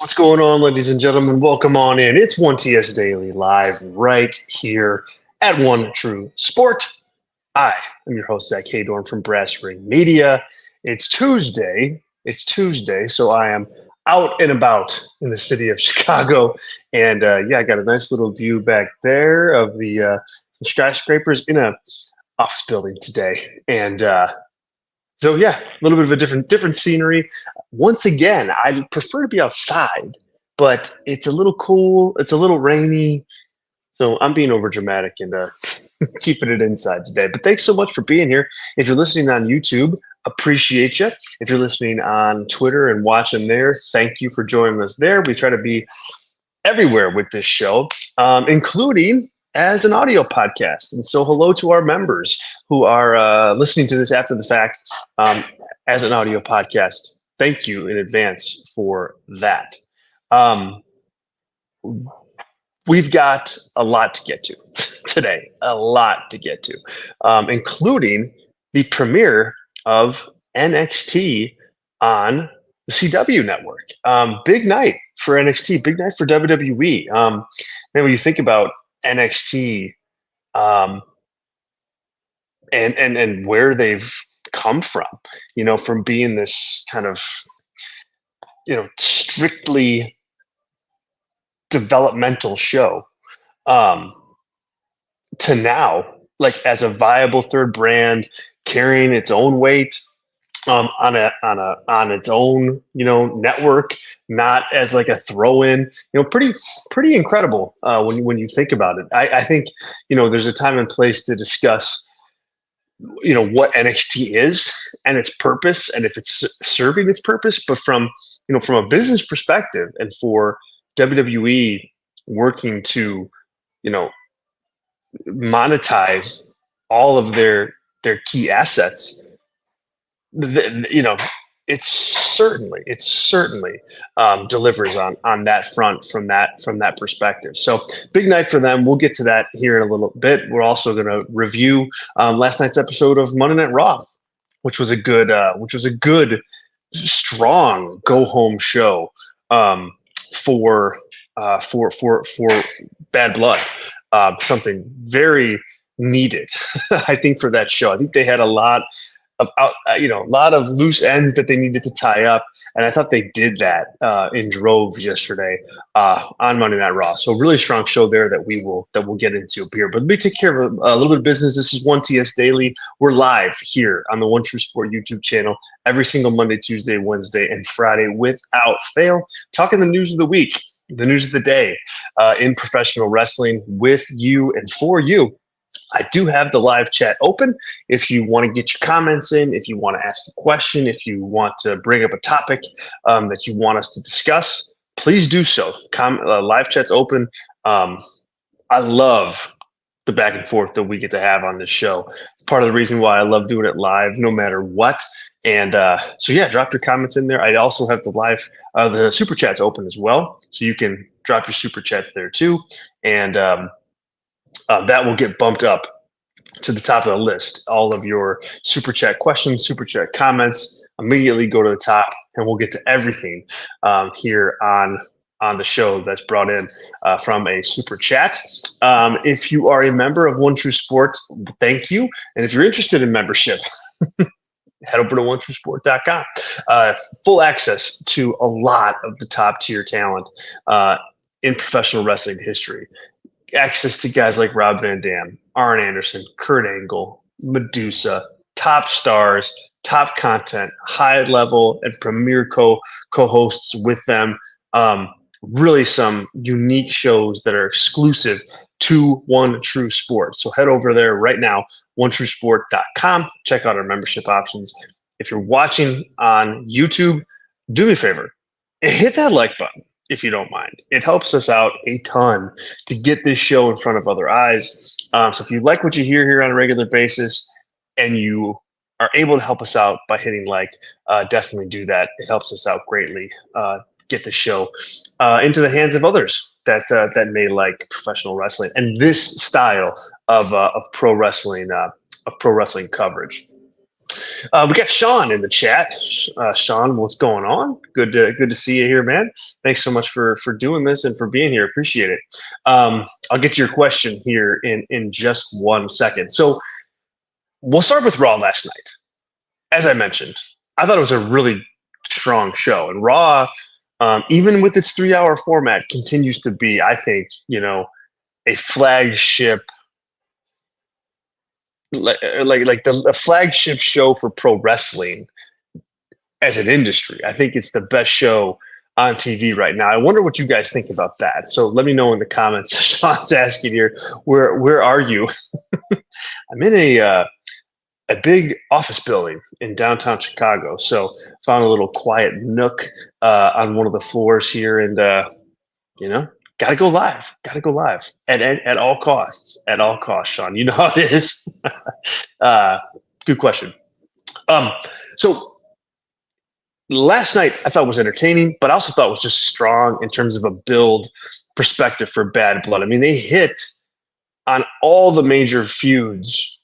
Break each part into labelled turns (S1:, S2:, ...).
S1: What's going on, ladies and gentlemen? Welcome on in. It's 1TS Daily live right here at One True Sport. I am your host, Zack Heydorn from Brass Ring Media. It's Tuesday. So I am out and about in the city of Chicago. And I got a nice little view back there of the skyscrapers in a office building today. And a little bit of a different scenery. Once again, I prefer to be outside, but it's a little cool. It's a little rainy. So I'm being over dramatic and keeping it inside today. But thanks so much for being here. If you're listening on YouTube, appreciate you. If you're listening on Twitter and watching there, thank you for joining us there. We try to be everywhere with this show, including as an audio podcast. And so hello to our members who are listening to this after the fact as an audio podcast. Thank you in advance for that. We've got a lot to get to today, including the premiere of NXT on the CW network. Big night for NXT, big night for WWE. And when you think about NXT and where they've come from, from being this kind of, strictly developmental show to now, like as a viable third brand, carrying its own weight on its own, network, not as like a throw-in, pretty incredible when you think about it. I think, there's a time and place to discuss, what NXT is and its purpose, and if it's serving its purpose, but from a business perspective, and for WWE working to, monetize all of their key assets, it certainly delivers on that front from that perspective. So big night for them. We'll get to that here in a little bit. We're also going to review last night's episode of Monday Night Raw, which was a good, strong go home show for Bad Blood. Something very needed, I think, for that show. I think they had a lot of loose ends that they needed to tie up, and I thought they did that in droves yesterday on Monday Night Raw. So really strong show there that we'll get into here. But let me take care of a little bit of business. This is 1TS Daily. We're live here on the One True Sport YouTube channel every single Monday, Tuesday, Wednesday, and Friday without fail. Talking the news of the week, the news of the day in professional wrestling with you and for you. I do have the live chat open. If you want to get your comments in, if you want to ask a question, if you want to bring up a topic that you want us to discuss, please do so. Live chat's open. I love the back and forth that we get to have on this show. It's part of the reason why I love doing it live, no matter what. And drop your comments in there. I also have the super chats open as well, so you can drop your super chats there too. And that will get bumped up to the top of the list. All of your super chat questions, super chat comments immediately go to the top, and we'll get to everything here on the show that's brought in from a super chat. If you are a member of One True Sport, thank you. And if you're interested in membership, head over to onetruesport.com. Full access to a lot of the top tier talent in professional wrestling history. Access to guys like Rob Van Dam, Arn Anderson, Kurt Angle, Medusa, top stars, top content, high level and premier co-hosts with them. Really some unique shows that are exclusive to One True Sport. So head over there right now, onetruesport.com. Check out our membership options. If you're watching on YouTube, do me a favor, hit that like button. If you don't mind, it helps us out a ton to get this show in front of other eyes. So if you like what you hear here on a regular basis and you are able to help us out by hitting like, definitely do that. It helps us out greatly. Get the show into the hands of others that may like professional wrestling and this style of pro wrestling coverage. We got Sean in the chat. Sean, what's going on? Good to see you here, man. Thanks so much for doing this and for being here. Appreciate it. I'll get to your question here in just 1 second. So we'll start with Raw last night. As I mentioned, I thought it was a really strong show, and Raw, even with its 3-hour format, continues to be, I think, a flagship, like the flagship show for pro wrestling as an industry. I think it's the best show on TV right now. I wonder what you guys think about that. So let me know in the comments. Sean's asking here, where are you? I'm in a big office building in downtown Chicago. So found a little quiet nook on one of the floors here, and gotta go live. Gotta go live at all costs. At all costs, Sean. You know how it is. Good question. So last night I thought was entertaining, but I also thought was just strong in terms of a build perspective for Bad Blood. I mean, they hit on all the major feuds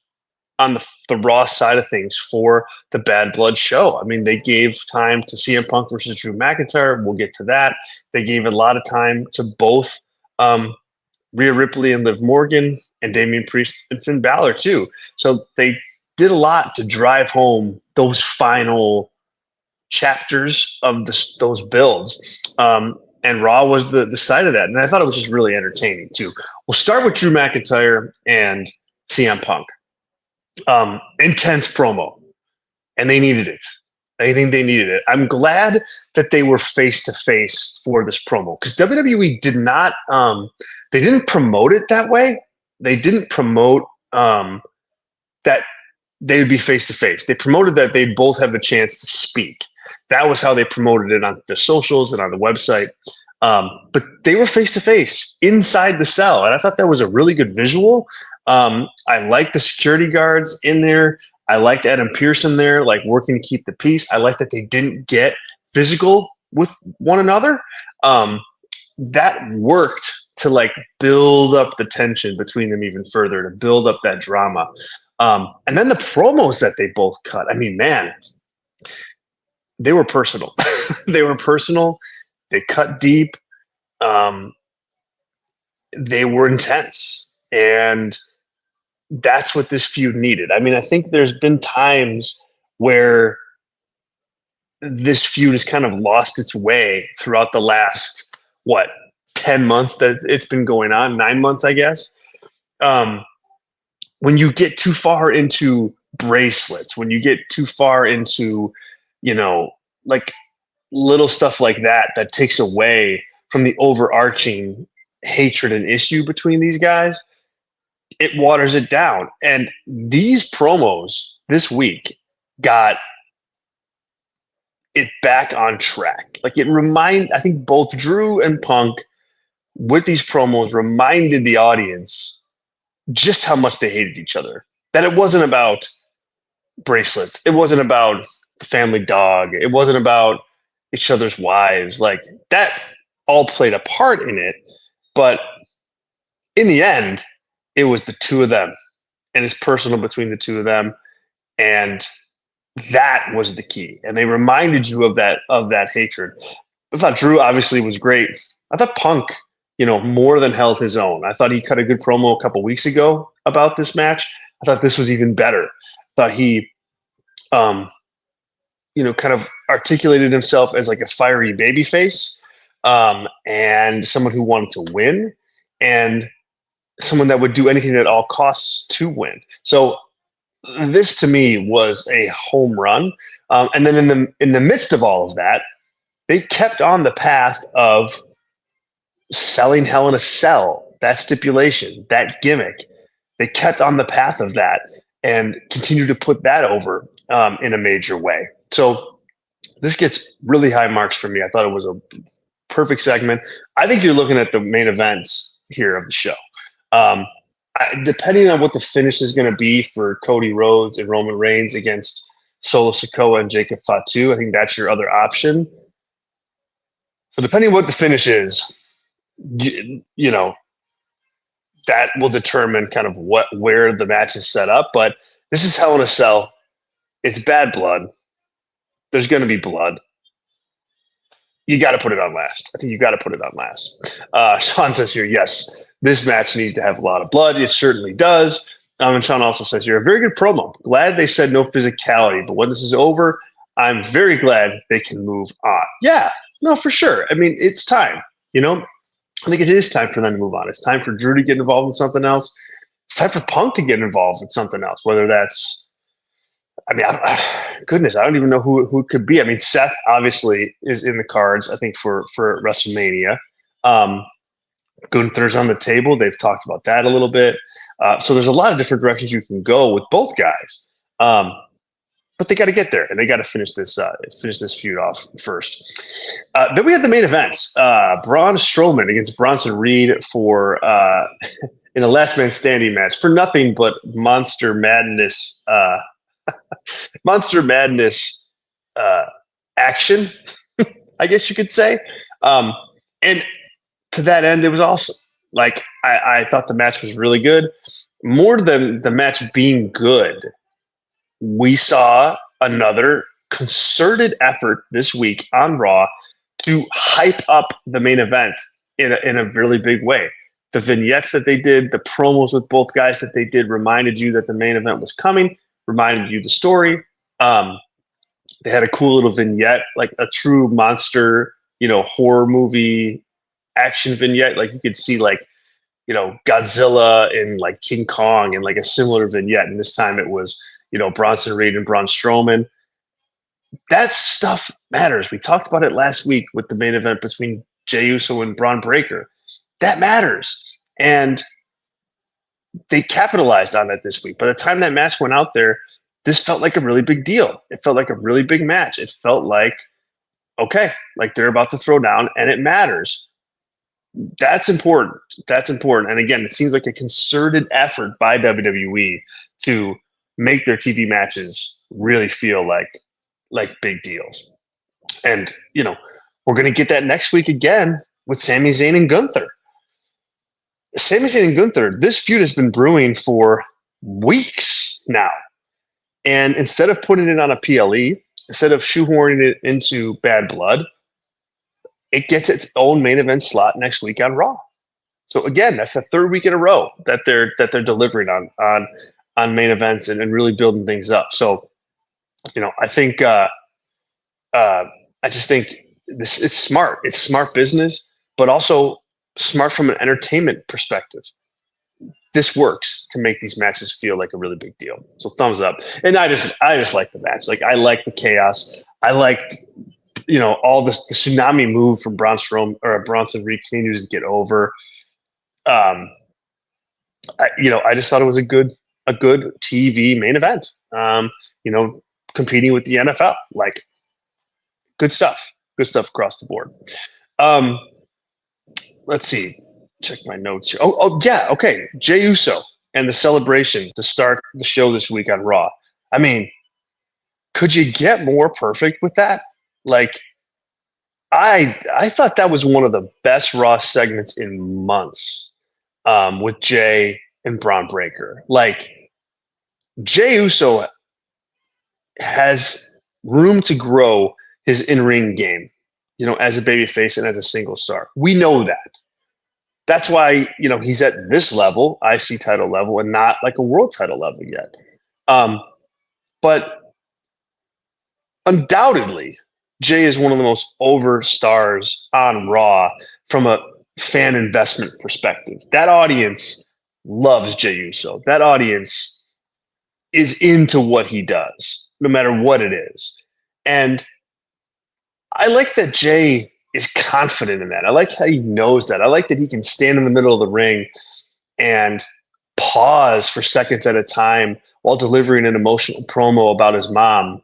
S1: on the Raw side of things for the Bad Blood show. I mean, they gave time to CM Punk versus Drew McIntyre. We'll get to that. They gave a lot of time to both Rhea Ripley and Liv Morgan, and Damian Priest and Finn Balor too. So they did a lot to drive home those final chapters of those builds. And Raw was the side of that. And I thought it was just really entertaining too. We'll start with Drew McIntyre and CM Punk. Intense promo, and they needed it. I think they needed it. I'm glad that they were face to face for this promo, because WWE did not. They didn't promote it that way. They didn't promote that they would be face to face. They promoted that they'd both have the chance to speak. That was how they promoted it on their socials and on the website. But they were face to face inside the cell, and I thought that was a really good visual. I like the security guards in there. I liked Adam Pearson there, like working to keep the peace. I like that they didn't get physical with one another. That worked to like build up the tension between them even further, to build up that drama. And then the promos that they both cut. I mean, man, they were personal. They were personal. They cut deep. They were intense. And that's what this feud needed. I mean, I think there's been times where this feud has kind of lost its way throughout the last, 10 months that it's been going on, 9 months, I guess. When you get too far into bracelets, when you get too far into, like little stuff like that takes away from the overarching hatred and issue between these guys, it waters it down. And these promos this week got it back on track. Like I think both Drew and Punk with these promos reminded the audience just how much they hated each other. That it wasn't about bracelets. It wasn't about the family dog. It wasn't about each other's wives. Like that all played a part in it. But in the end, it was the two of them, and it's personal between the two of them. And that was the key. And they reminded you of that hatred. I thought Drew obviously was great. I thought Punk, more than held his own. I thought he cut a good promo a couple weeks ago about this match. I thought this was even better. I thought he, kind of articulated himself as like a fiery babyface, and someone who wanted to win, and someone that would do anything at all costs to win. So this to me was a home run. And then in the midst of all of that, they kept on the path of selling Hell in a Cell, that stipulation, that gimmick. They kept on the path of that and continue to put that over in a major way. So this gets really high marks for me. I thought it was a perfect segment. I think you're looking at the main event here of the show. Depending on what the finish is going to be for Cody Rhodes and Roman Reigns against Solo Sikoa and Jacob Fatu, I think that's your other option. So depending on what the finish is, that will determine kind of where the match is set up. But this is Hell in a Cell. It's bad blood. There's going to be blood. You got to put it on last. I think you got to put it on last. Sean says here, yes, this match needs to have a lot of blood. It certainly does. And Sean also says here, a very good promo. Glad they said no physicality, but when this is over, I'm very glad they can move on. Yeah, no, for sure. I mean, it's time. You know, I think it is time for them to move on. It's time for Drew to get involved in something else. It's time for Punk to get involved in something else, whether that's I mean, goodness, I don't even know who it could be. I mean, Seth obviously is in the cards, I think, for WrestleMania. Um, Gunther's on the table. They've talked about that a little bit. So there's a lot of different directions you can go with both guys. But they got to get there, and they got to finish this feud off first. Then we had the main events: Braun Strowman against Bronson Reed for in a last man standing match for nothing but Monster Madness. Monster Madness action, I guess you could say. And to that end, it was awesome. Like, I thought the match was really good. More than the match being good, we saw another concerted effort this week on Raw to hype up the main event in a really big way. The vignettes that they did, the promos with both guys that they did reminded you that the main event was coming, reminded you the story. They had a cool little vignette, like a true monster, horror movie action vignette. Like you could see like, Godzilla and like King Kong and like a similar vignette. And this time it was, Bronson Reed and Braun Strowman. That stuff matters. We talked about it last week with the main event between Jey Uso and Braun Breaker. That matters. And they capitalized on that this week. By the time that match went out there, this felt like a really big deal. It felt like a really big match. It felt like, okay, like they're about to throw down and it matters. That's important. That's important. And again, it seems like a concerted effort by WWE to make their TV matches really feel like big deals. And, we're going to get that next week again with Sami Zayn and Gunther. Sami Zayn and Gunther, this feud has been brewing for weeks now. And instead of putting it on a PLE, instead of shoehorning it into Bad Blood, it gets its own main event slot next week on Raw. So again, that's the third week in a row that they're delivering on main events and really building things up. So, I think I just think it's smart. It's smart business, but also smart from an entertainment perspective. This works to make these matches feel like a really big deal. So thumbs up. And I just like the match. Like I like the chaos. I liked, all the tsunami move from Bronson Reed continues to get over. I just thought it was a good TV main event. Competing with the NFL, like good stuff across the board. Let's see. Check my notes here. Oh yeah. Okay. Jey Uso and the celebration to start the show this week on Raw. I mean, could you get more perfect with that? Like, I thought that was one of the best Raw segments in months with Jey and Braun Breaker. Like, Jey Uso has room to grow his in-ring game, as a babyface and as a single star. We know that. That's why, he's at this level, IC title level, and not like a world title level yet. But undoubtedly, Jey is one of the most over stars on Raw from a fan investment perspective. That audience loves Jey Uso. That audience is into what he does, no matter what it is. And I like that Jey is confident in that. I like how he knows that. I like that he can stand in the middle of the ring and pause for seconds at a time while delivering an emotional promo about his mom.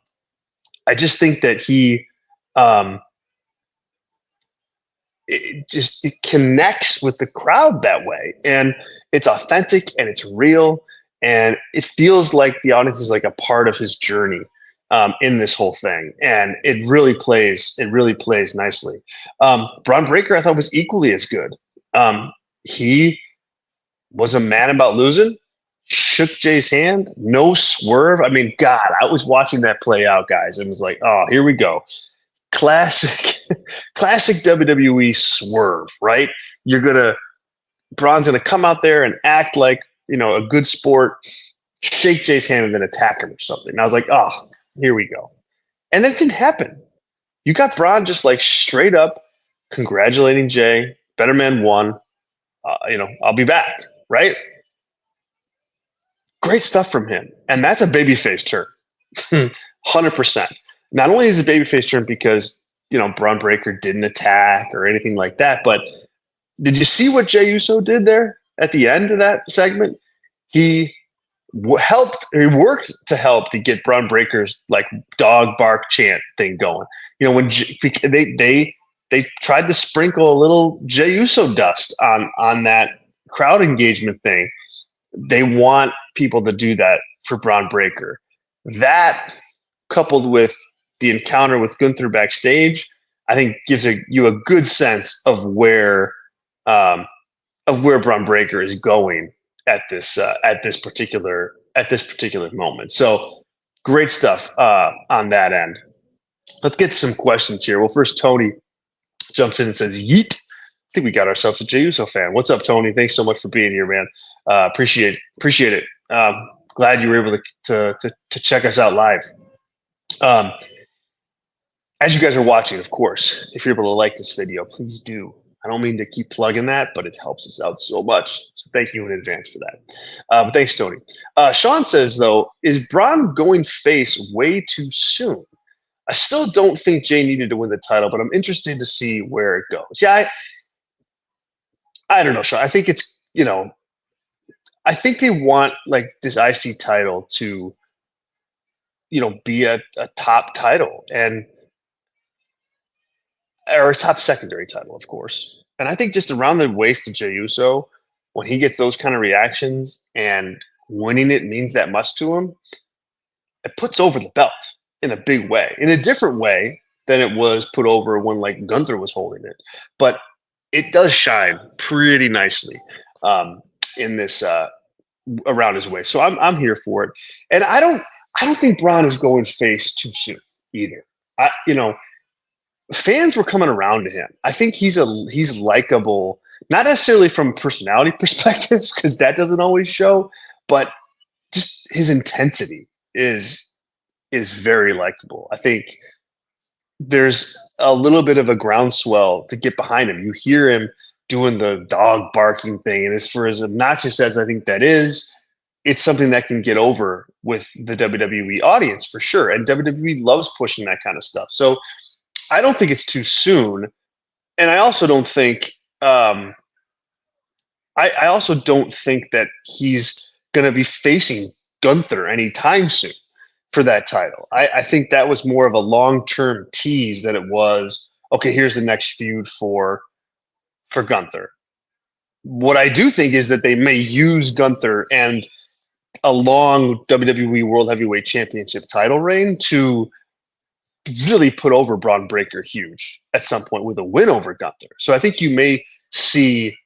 S1: I just think that he it connects with the crowd that way. And it's authentic and it's real. And it feels like the audience is like a part of his journey in this whole thing. And it really plays nicely. Braun Breaker, I thought, was equally as good. He was a man about losing. shook Jay's hand, no swerve. I mean, God, I was watching that play out, guys, and was like, oh, here we go. Classic, classic WWE swerve, right? Braun's gonna come out there and act like, a good sport, shake Jay's hand and then attack him or something. And I was like, oh, here we go. And that didn't happen. You got Braun just like straight up congratulating Jay. Better man won. I'll be back, right? Great stuff from him. And that's a babyface turn. 100%. Not only is it a babyface turn because, Braun Breaker didn't attack or anything like that, but did you see what Jey Uso did there at the end of that segment? He worked to help to get Braun Breaker's like dog bark chant thing going. When they tried to sprinkle a little Jey Uso dust on that crowd engagement thing. They want people to do that for Braun Breaker. That, coupled with the encounter with Gunther backstage, I think gives you a good sense of where Braun Breaker is going at this particular moment. So great stuff on that end. Let's get some questions here. Well, first Tony jumps in and says, "Yeet." I think we got ourselves a Jey Uso fan. What's up, Tony? Thanks so much for being here, man. Appreciate it. Glad you were able to check us out live. As you guys are watching, of course, if you're able to like this video, please do. I don't mean to keep plugging that, but it helps us out so much. So thank you in advance for that. But thanks, Tony. Sean says, though, is Braun going face way too soon? I still don't think Jay needed to win the title, but I'm interested to see where it goes. Yeah, I don't know, Sean. I think it's, I think they want like this IC title to, be a top title or a top secondary title, of course. And I think just around the waist of Jey Uso, when he gets those kind of reactions and winning it means that much to him, it puts over the belt in a big way, in a different way than it was put over when like Gunther was holding it. But it does shine pretty nicely in this around his waist. So I'm here for it, and I don't think Braun is going face too soon either. Fans were coming around to him. I think he's likable, not necessarily from a personality perspective because that doesn't always show, but just his intensity is very likable. I think there's a little bit of a groundswell to get behind him. You hear him doing the dog barking thing, and for as obnoxious as I think that is, it's something that can get over with the WWE audience for sure. And WWE loves pushing that kind of stuff. So I don't think it's too soon. And I also don't think I also don't think that he's going to be facing Gunther anytime soon for that title. I think that was more of a long-term tease than it was, okay, here's the next feud for Gunther. What I do think is that they may use Gunther and a long WWE World Heavyweight Championship title reign to really put over Braun Breaker huge at some point with a win over Gunther. So I think you may see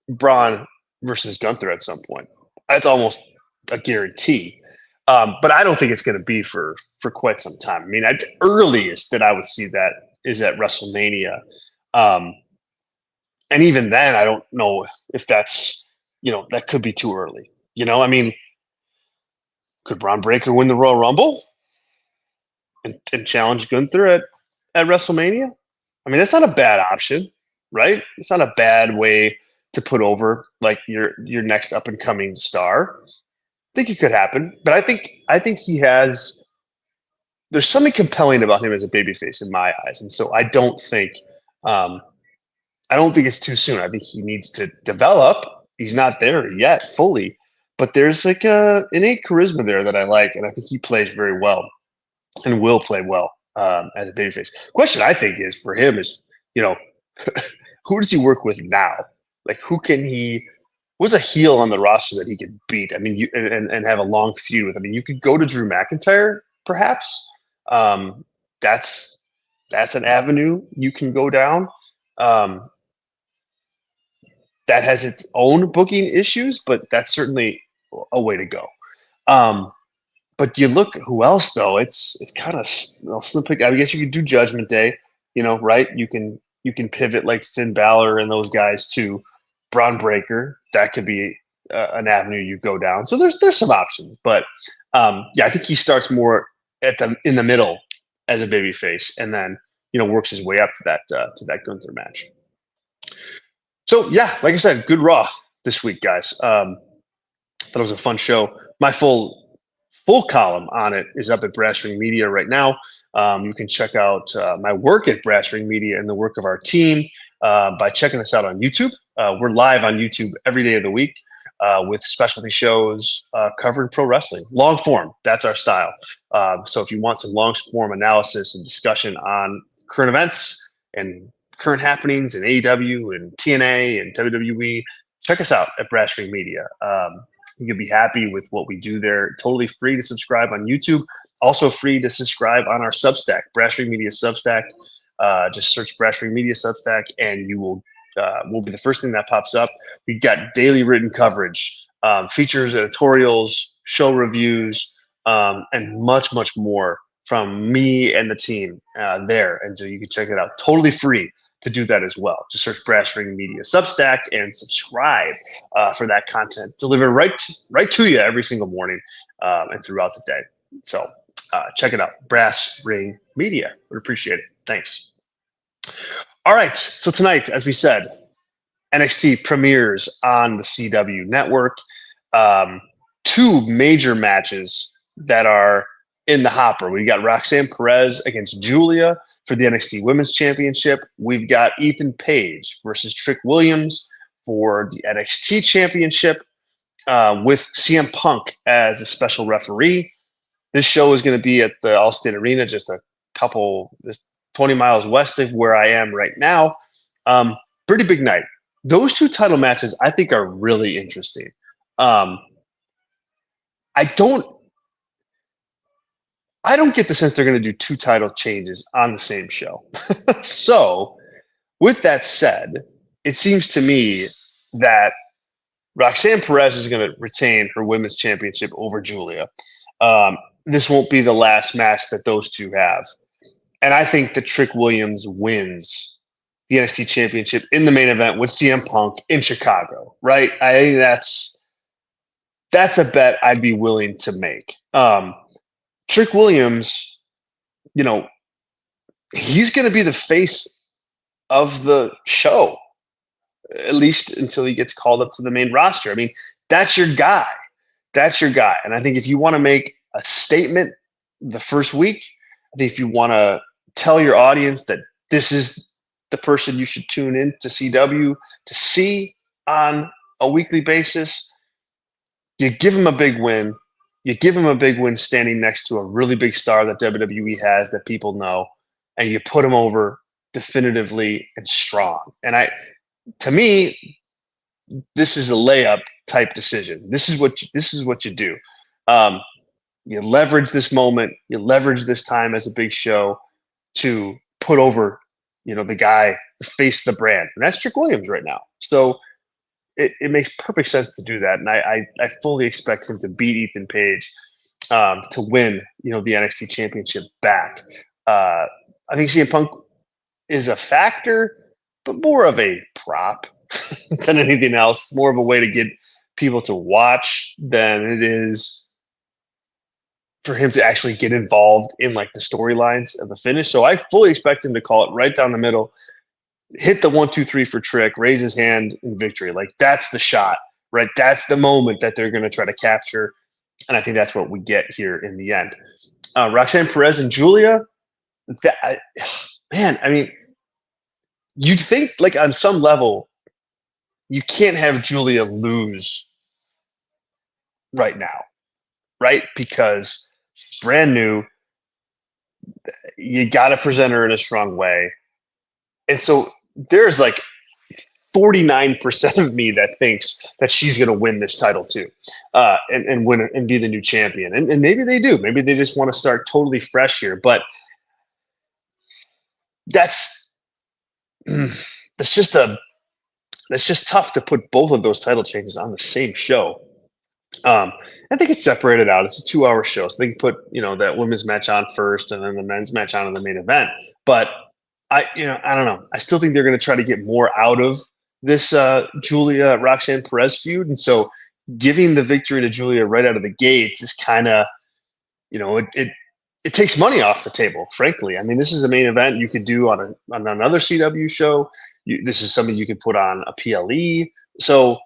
S1: Braun versus Gunther at some point. That's almost a guarantee. But I don't think it's going to be for quite some time. I mean, the earliest that I would see that is at WrestleMania. And even then, I don't know if that's, that could be too early. I mean, could Braun Breaker win the Royal Rumble and challenge Gunther at WrestleMania? I mean, that's not a bad option, right? It's not a bad way to put over like your next up and coming star. I think it could happen, but I think he has. There's something compelling about him as a babyface in my eyes, and so I don't think it's too soon. I think he needs to develop. He's not there yet fully, but there's like a innate charisma there that I like, and I think he plays very well and will play well as a babyface. Question I think is for him is, who does he work with now? Like, who can he? What's a heel on the roster that he could beat? I mean, and have a long feud with. I mean, you could go to Drew McIntyre, perhaps. That's an avenue you can go down. that has its own booking issues, but that's certainly a way to go. Um, but you look who else though? It's kind of slim pick. I guess you could do Judgment Day, right? You can pivot like Finn Balor and those guys to Braun Breaker. That could be an avenue you go down. So there's some options, but yeah, I think he starts more in the middle as a baby face, and then works his way up to that Gunther match. So yeah, like I said, good Raw this week, guys. Thought it was a fun show. My full column on it is up at Brass Ring Media right now. You can check out my work at Brass Ring Media and the work of our team by checking us out on YouTube. We're live on YouTube every day of the week with specialty shows covering pro wrestling. Long form, that's our style. So if you want some long form analysis and discussion on current events and current happenings in AEW and TNA and WWE, check us out at Brass Ring Media. You'll be happy with what we do there. Totally free to subscribe on YouTube. Also free to subscribe on our Substack, Brass Ring Media Substack. Just search Brass Ring Media Substack, and you will be the first thing that pops up. We've got daily written coverage, features, editorials, show reviews, and much, much more from me and the team there. And so you can check it out totally free to do that as well. Just search Brass Ring Media Substack and subscribe for that content delivered right to you every single morning and throughout the day. So check it out, Brass Ring Media. Would appreciate it. Thanks. All right. So tonight, as we said, NXT premieres on the CW network. Two major matches that are in the hopper. We got Roxanne Perez against Julia for the NXT Women's Championship. We've got Ethan Page versus Trick Williams for the NXT Championship with CM Punk as a special referee. This show is going to be at the Allstate Arena, just 20 miles west of where I am right now. Pretty big night. Those two title matches I think are really interesting. I don't get the sense they're going to do two title changes on the same show. So, with that said, it seems to me that Roxanne Perez is going to retain her women's championship over Julia. This won't be the last match that those two have. And I think that Trick Williams wins the NXT championship in the main event with CM Punk in Chicago, right? I think that's a bet I'd be willing to make. Trick Williams, he's going to be the face of the show, at least until he gets called up to the main roster. I mean, that's your guy. That's your guy. And I think if you want to make a statement the first week, I think if you want to tell your audience that this is the person you should tune in to CW to see on a weekly basis, you give him a big win. You give him a big win standing next to a really big star that WWE has that people know, and you put him over definitively and strong. And to me, this is a layup type decision. This is what you do. You leverage this moment. You leverage this time as a big show to put over, the guy, the face of the brand, and that's Trick Williams right now. So it makes perfect sense to do that, and I fully expect him to beat Ethan Page to win, the NXT Championship back. I think CM Punk is a factor, but more of a prop than anything else. More of a way to get people to watch than it is for him to actually get involved in like the storylines of the finish. So I fully expect him to call it right down the middle, hit the 1, 2, 3 for Trick, raise his hand in victory. Like that's the shot, right? That's the moment that they're going to try to capture. And I think that's what we get here in the end. Roxanne Perez and Julia, man, I mean, you'd think like on some level, you can't have Julia lose right now, right? Because she's brand new. You got to present her in a strong way. And so there's like 49% of me that thinks that she's going to win this title too, and win and be the new champion. And maybe they do. Maybe they just want to start totally fresh here. But that's just It's just tough to put both of those title changes on the same show. Um, I think it's separated out. It's a 2-hour show, so they can put that women's match on first, and then the men's match on in the main event. But I don't know. I still think they're going to try to get more out of this Julia Roxanne Perez feud, and so giving the victory to Julia right out of the gates is kind of it takes money off the table. Frankly, I mean, this is a main event you could do on another CW show. This is something you could put on a PLE. So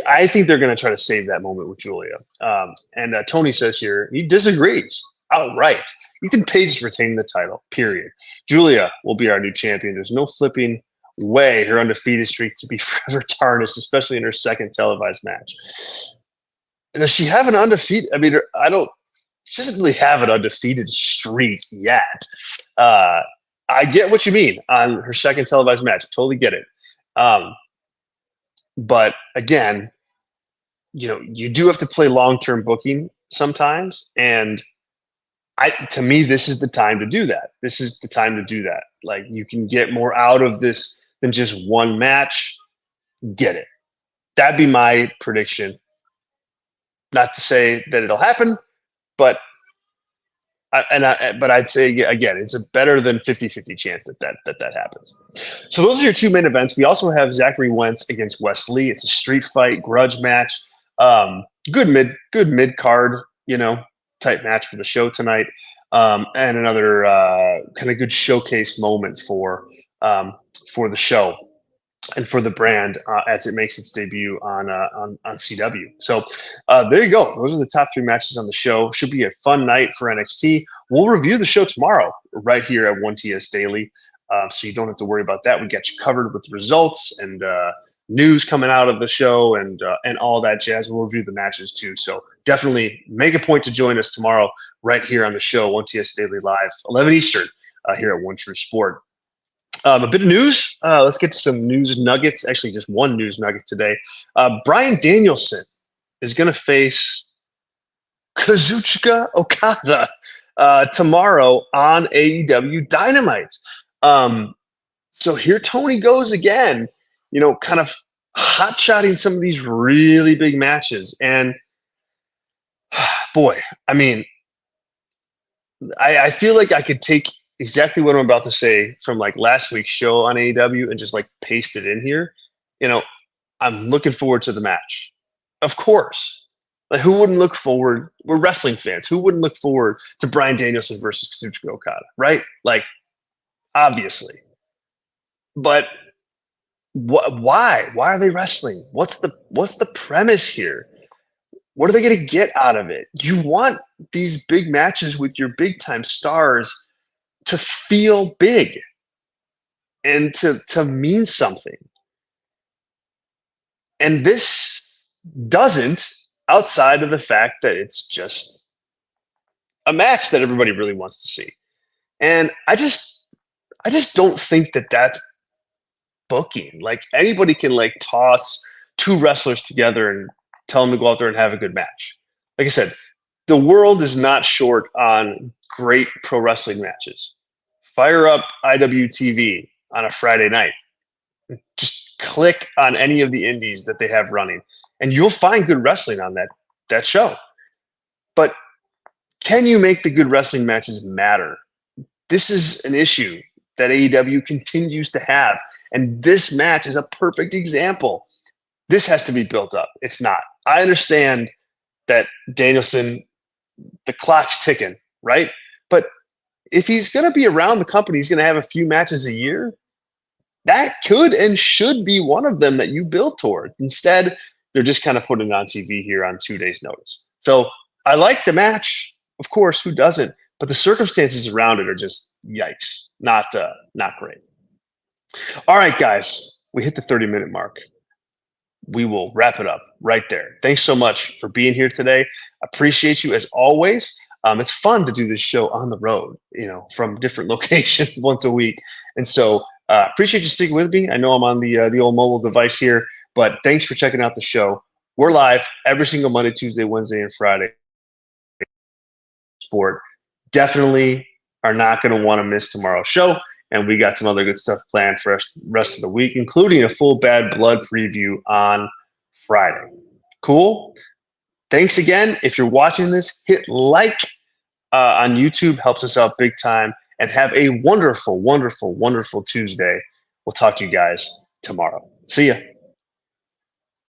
S1: I think they're going to try to save that moment with Julia. And Tony says here he disagrees outright. Ethan Page is retaining the title, period. Julia will be our new champion. There's no flipping way her undefeated streak to be forever tarnished, especially in her second televised match. And does she have an undefeated? I mean, she doesn't really have an undefeated streak yet. I get what you mean on her second televised match. Totally get it. But again, you do have to play long-term booking sometimes. And to me, this is the time to do that. This is the time to do that. Like, you can get more out of this than just one match. Get it. That'd be my prediction. Not to say that it'll happen, but I'd say again, it's a better than 50-50 chance that happens. So those are your two main events. We also have Zachary Wentz against Wes Lee. It's a street fight grudge match. Good mid card, type match for the show tonight. And another kind of good showcase moment for the show and for the brand as it makes its debut on CW. So there you go. Those are the top 3 matches on the show. Should be a fun night for NXT. We'll review the show tomorrow right here at 1TS Daily. So you don't have to worry about that. We got you covered with results and news coming out of the show and all that jazz. We'll review the matches too. So definitely make a point to join us tomorrow right here on the show, 1TS Daily Live, 11 Eastern, here at One True Sport. A bit of news. Let's get to some news nuggets. Actually, just one news nugget today. Bryan Danielson is going to face Kazuchika Okada tomorrow on AEW Dynamite. So here Tony goes again, kind of hot-shotting some of these really big matches. And boy, I mean, I feel like I could take exactly what I'm about to say from like last week's show on AEW and just like paste it in here. I'm looking forward to the match. Of course. Like, who wouldn't look forward? We're wrestling fans. Who wouldn't look forward to Bryan Danielson versus Kazuchika Okada, right? Like, obviously. But why? Why are they wrestling? What's the premise here? What are they going to get out of it? You want these big matches with your big time stars to feel big and to mean something. And this doesn't, outside of the fact that it's just a match that everybody really wants to see. And I just don't think that that's booking. Like, anybody can like toss 2 wrestlers together and tell them to go out there and have a good match. Like I said, the world is not short on great pro wrestling matches. Fire up IWTV on a Friday night. Just click on any of the indies that they have running, and you'll find good wrestling on that show. But can you make the good wrestling matches matter? This is an issue that AEW continues to have, and this match is a perfect example. This has to be built up. It's not. I understand that Danielson, the clock's ticking, right? But if he's going to be around the company, he's going to have a few matches a year. That could and should be one of them that you build towards. Instead, they're just kind of putting it on TV here on 2 days' notice. So I like the match. Of course, who doesn't? But the circumstances around it are just yikes. Not great. All right, guys, we hit the 30-minute mark. We will wrap it up right there. Thanks so much for being here today. Appreciate you as always. It's fun to do this show on the road, from different locations once a week. And so appreciate you sticking with me. I know I'm on the old mobile device here, but thanks for checking out the show. We're live every single Monday, Tuesday, Wednesday, and Friday. Sport. Definitely are not going to want to miss tomorrow's show. and we got some other good stuff planned for us rest of the week, including a full Bad Blood preview on Friday. Cool. Thanks again. If you're watching this, hit like on YouTube, helps us out big time. And have a wonderful, wonderful, wonderful Tuesday. We'll talk to you guys tomorrow. See ya.